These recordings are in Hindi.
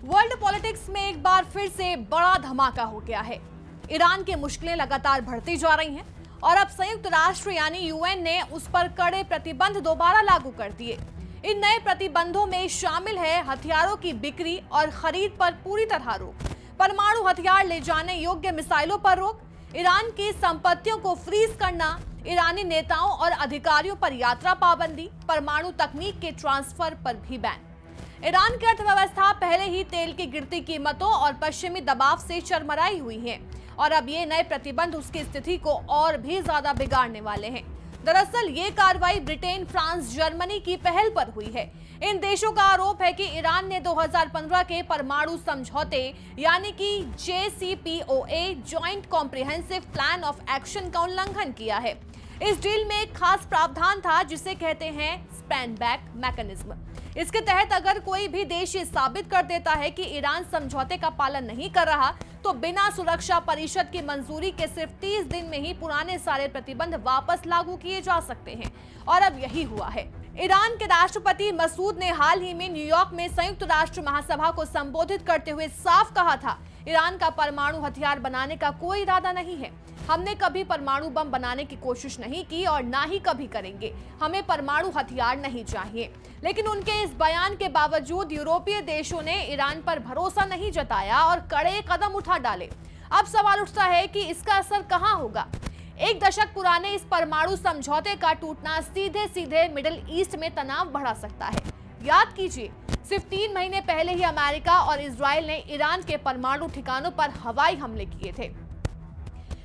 वर्ल्ड पॉलिटिक्स में एक बार फिर से बड़ा धमाका हो गया है। ईरान की मुश्किलें लगातार बढ़ती जा रही हैं और अब संयुक्त राष्ट्र यानी यूएन ने उस पर कड़े प्रतिबंध दोबारा लागू कर दिए। इन नए प्रतिबंधों में शामिल है हथियारों की बिक्री और खरीद पर पूरी तरह रोक, परमाणु हथियार ले जाने योग्य मिसाइलों पर रोक, ईरान की संपत्तियों को फ्रीज करना, ईरानी नेताओं और अधिकारियों पर यात्रा पाबंदी, परमाणु तकनीक के ट्रांसफर पर भी बैन। ईरान की अर्थव्यवस्था पहले ही तेल की गिरती कीमतों और पश्चिमी दबाव से चरमराई हुई है और अब ये नए प्रतिबंध उसकी स्थिति को और भी ज्यादा बिगाड़ने वाले हैं। दरअसल ये कार्रवाई ब्रिटेन, फ्रांस, जर्मनी की पहल पर हुई है। इन देशों का आरोप है कि ईरान ने 2015 के परमाणु समझौते यानी कि JCPOA joint comprehensive plan of action का उल्लंघन किया है। इस डील में एक खास प्रावधान था जिसे कहते हैं स्टैंड बैक मैकेनिज्म। इसके तहत अगर कोई भी देश ये साबित कर देता है कि ईरान समझौते का पालन नहीं कर रहा तो बिना सुरक्षा परिषद की मंजूरी के सिर्फ 30 दिन में ही पुराने सारे प्रतिबंध वापस लागू किए जा सकते हैं और अब यही हुआ है। ईरान के राष्ट्रपति मसूद ने हाल ही में न्यूयॉर्क में संयुक्त राष्ट्र महासभा को संबोधित करते हुए साफ कहा था, ईरान का परमाणु हथियार बनाने का कोई इरादा नहीं है। हमने कभी परमाणु बम बनाने की कोशिश नहीं की और ना ही कभी करेंगे। हमें परमाणु हथियार नहीं चाहिए। लेकिन उनके इस बयान के बावजूद यूरोपीय देशों ने ईरान पर भरोसा नहीं जताया और कड़े कदम उठा डाले। अब सवाल उठता है कि इसका असर कहां होगा। एक दशक पुराने इस परमाणु समझौते का टूटना सीधे सीधे मिडिल ईस्ट में तनाव बढ़ा सकता है। याद कीजिए, सिर्फ 3 महीने पहले ही अमेरिका और इजराइल ने ईरान के परमाणु ठिकानों पर हवाई हमले किए थे।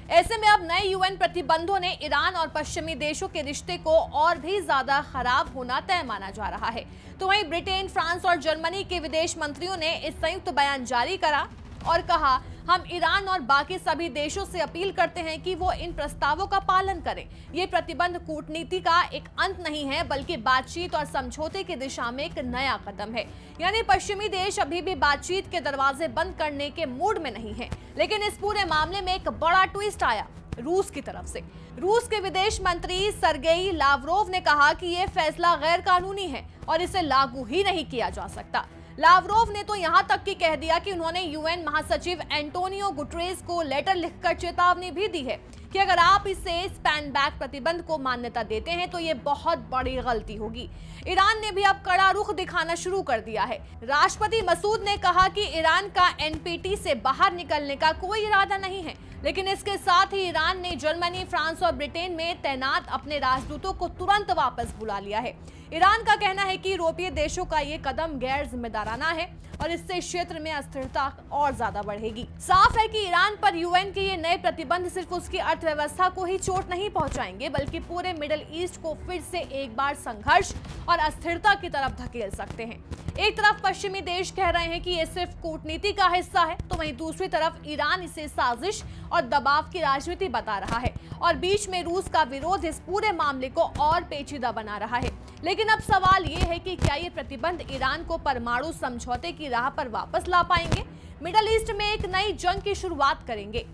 ऐसे में अब नए यूएन प्रतिबंधों ने ईरान और पश्चिमी देशों के रिश्ते को और भी ज्यादा खराब होना तय माना जा रहा है। तो वहीं ब्रिटेन, फ्रांस और जर्मनी के विदेश मंत्रियों ने इस संयुक्त बयान जारी करा और कहा, हम ईरान और बाकी सभी देशों से अपील करते हैं कि वो इन प्रस्तावों का पालन करें। ये प्रतिबंध कूटनीति का एक अंत नहीं है बल्कि बातचीत और समझौते की दिशा में एक नया कदम है। यानी पश्चिमी देश अभी भी बातचीत के दरवाजे बंद करने के मूड में नहीं है। लेकिन इस पूरे मामले में एक बड़ा ट्विस्ट आया रूस की तरफ से। रूस के विदेश मंत्री सर्गेई लावरोव ने कहा कि यह फैसला गैर कानूनी है और इसे लागू ही नहीं किया जा सकता। लावरोव ने तो यहां तक कि कह दिया कि उन्होंने यूएन महासचिव एंटोनियो गुटेरेस को लेटर लिखकर चेतावनी भी दी है कि अगर आप इसे स्टैंड बैक प्रतिबंध को मान्यता देते हैं तो ये बहुत बड़ी गलती होगी। ईरान ने भी अब कड़ा रुख दिखाना शुरू कर दिया है। राष्ट्रपति मसूद ने कहा कि ईरान का एनपीटी से बाहर निकलने का कोई इरादा नहीं है, लेकिन इसके साथ ही ईरान ने जर्मनी, फ्रांस और ब्रिटेन में तैनात अपने राजदूतों को तुरंत वापस बुला लिया है। ईरान का कहना है कि यूरोपीय देशों का ये कदम गैर जिम्मेदाराना है और इससे क्षेत्र में अस्थिरता और ज्यादा बढ़ेगी। साफ है कि ईरान पर यूएन के ये नए प्रतिबंध सिर्फ उसकी अर्थव्यवस्था को ही चोट नहीं पहुंचाएंगे बल्कि पूरे मिडिल ईस्ट को फिर से एक बार संघर्ष और अस्थिरता की तरफ धकेल सकते हैं। एक तरफ पश्चिमी देश कह रहे हैं कि ये सिर्फ कूटनीति का हिस्सा है, तो वहीं दूसरी तरफ ईरान इसे साजिश और दबाव की राजनीति बता रहा है और बीच में रूस का विरोध इस पूरे मामले को और पेचीदा बना रहा है। लेकिन अब सवाल ये है कि क्या ये प्रतिबंध ईरान को परमाणु समझौते की राह पर वापस ला पाएंगे, मिडिल ईस्ट में एक नई जंग की शुरुआत करेंगे।